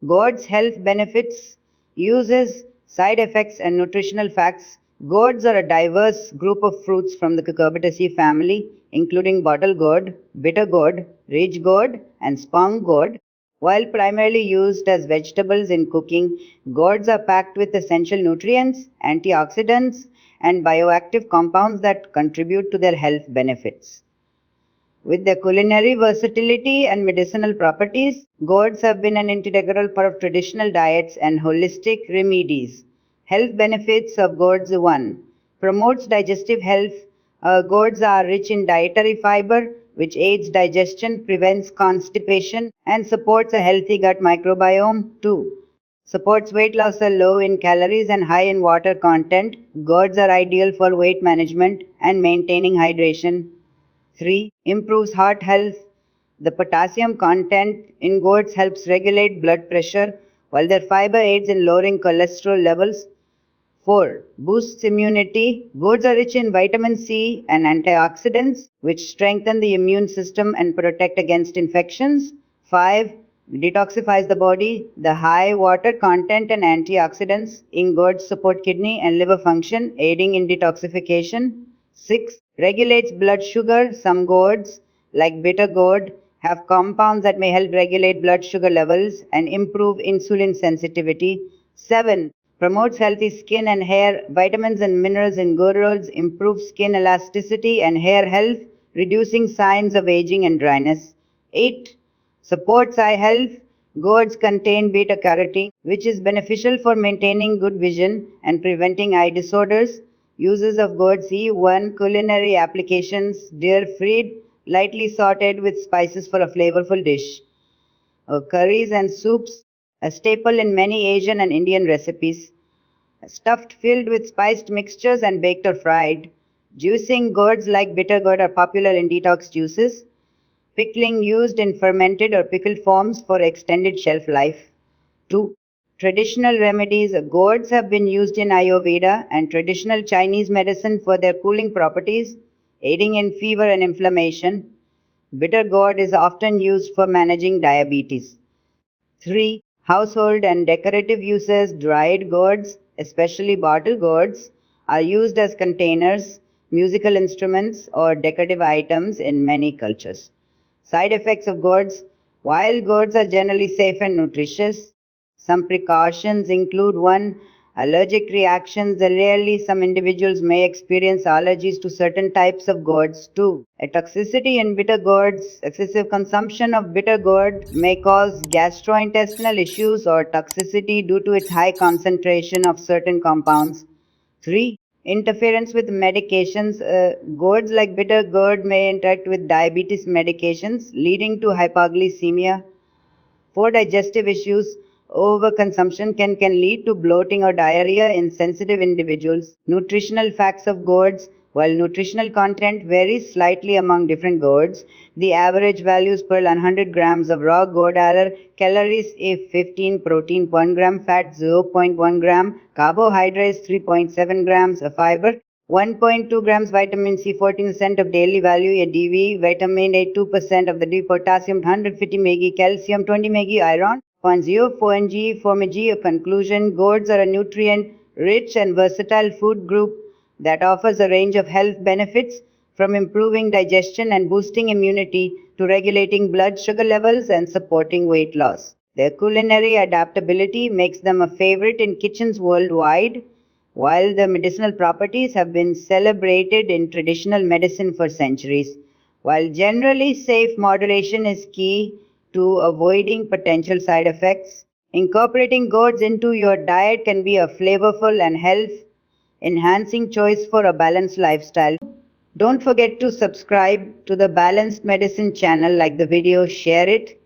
Gourds health benefits, uses, side effects and nutritional facts. Gourds are a diverse group of fruits from the Cucurbitaceae family, including bottle gourd, bitter gourd, ridge gourd, and spong gourd. While primarily used as vegetables in cooking, gourds are packed with essential nutrients, antioxidants, and bioactive compounds that contribute to their health benefits. With their culinary versatility and medicinal properties, gourds have been an integral part of traditional diets and holistic remedies. Health benefits of gourds 1. Promotes digestive health. Gourds are rich in dietary fiber, which aids digestion, prevents constipation, and supports a healthy gut microbiome. 2. Supports weight loss are low in calories and high in water content. Gourds are ideal for weight management and maintaining hydration. 3. Improves heart health. The potassium content in gourds helps regulate blood pressure, while their fiber aids in lowering cholesterol levels. 4. Boosts immunity. Gourds are rich in vitamin C and antioxidants, which strengthen the immune system and protect against infections. 5. Detoxifies the body. The high water content and antioxidants in gourds support kidney and liver function, aiding in detoxification. 6. Regulates blood sugar. Some gourds, like bitter gourd, have compounds that may help regulate blood sugar levels and improve insulin sensitivity. 7. Promotes healthy skin and hair. Vitamins and minerals in gourds improve skin elasticity and hair health, reducing signs of aging and dryness. 8. Supports eye health. Gourds contain beta carotene, which is beneficial for maintaining good vision and preventing eye disorders. Uses of gourds E1. Culinary applications. Deer fried, lightly sauteed with spices for a flavorful dish. Curries and soups, a staple in many Asian and Indian recipes. Stuffed filled with spiced mixtures and baked or fried. Juicing gourds like bitter gourd are popular in detox juices. Pickling used in fermented or pickled forms for extended shelf life. 2. Traditional remedies. Gourds have been used in Ayurveda and traditional Chinese medicine for their cooling properties, aiding in fever and inflammation. Bitter gourd is often used for managing diabetes. 3. Household and decorative uses. Dried gourds, especially bottle gourds, are used as containers, musical instruments, or decorative items in many cultures. Side effects of gourds. While gourds are generally safe and nutritious, some precautions include 1. Allergic reactions. Rarely, some individuals may experience allergies to certain types of gourds. 2. A toxicity in bitter gourds. Excessive consumption of bitter gourd may cause gastrointestinal issues or toxicity due to its high concentration of certain compounds. 3. Interference with medications. Gourds like bitter gourd may interact with diabetes medications, leading to hypoglycemia. 4. Digestive issues. Overconsumption can lead to bloating or diarrhea in sensitive individuals. Nutritional facts of gourds. While nutritional content varies slightly among different gourds, the average values per 100 grams of raw gourd are calories 15, protein 1 gram, fat 0.1 gram, carbohydrates 3.7 grams, fiber 1.2 grams, vitamin C 14% of daily value, a DV, vitamin A 2% of the D, potassium 150 mg, calcium 20 mg, iron 0.04 mg. For mg, a conclusion, gourds are a nutrient-rich and versatile food group that offers a range of health benefits from improving digestion and boosting immunity to regulating blood sugar levels and supporting weight loss. Their culinary adaptability makes them a favorite in kitchens worldwide, while their medicinal properties have been celebrated in traditional medicine for centuries. While generally safe, moderation is key to avoiding potential side effects. Incorporating gourds into your diet can be a flavorful and health enhancing choice for a balanced lifestyle. Don't forget to subscribe to the Balanced Medicine channel, like the video, share it,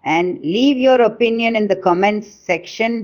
and leave your opinion in the comments section.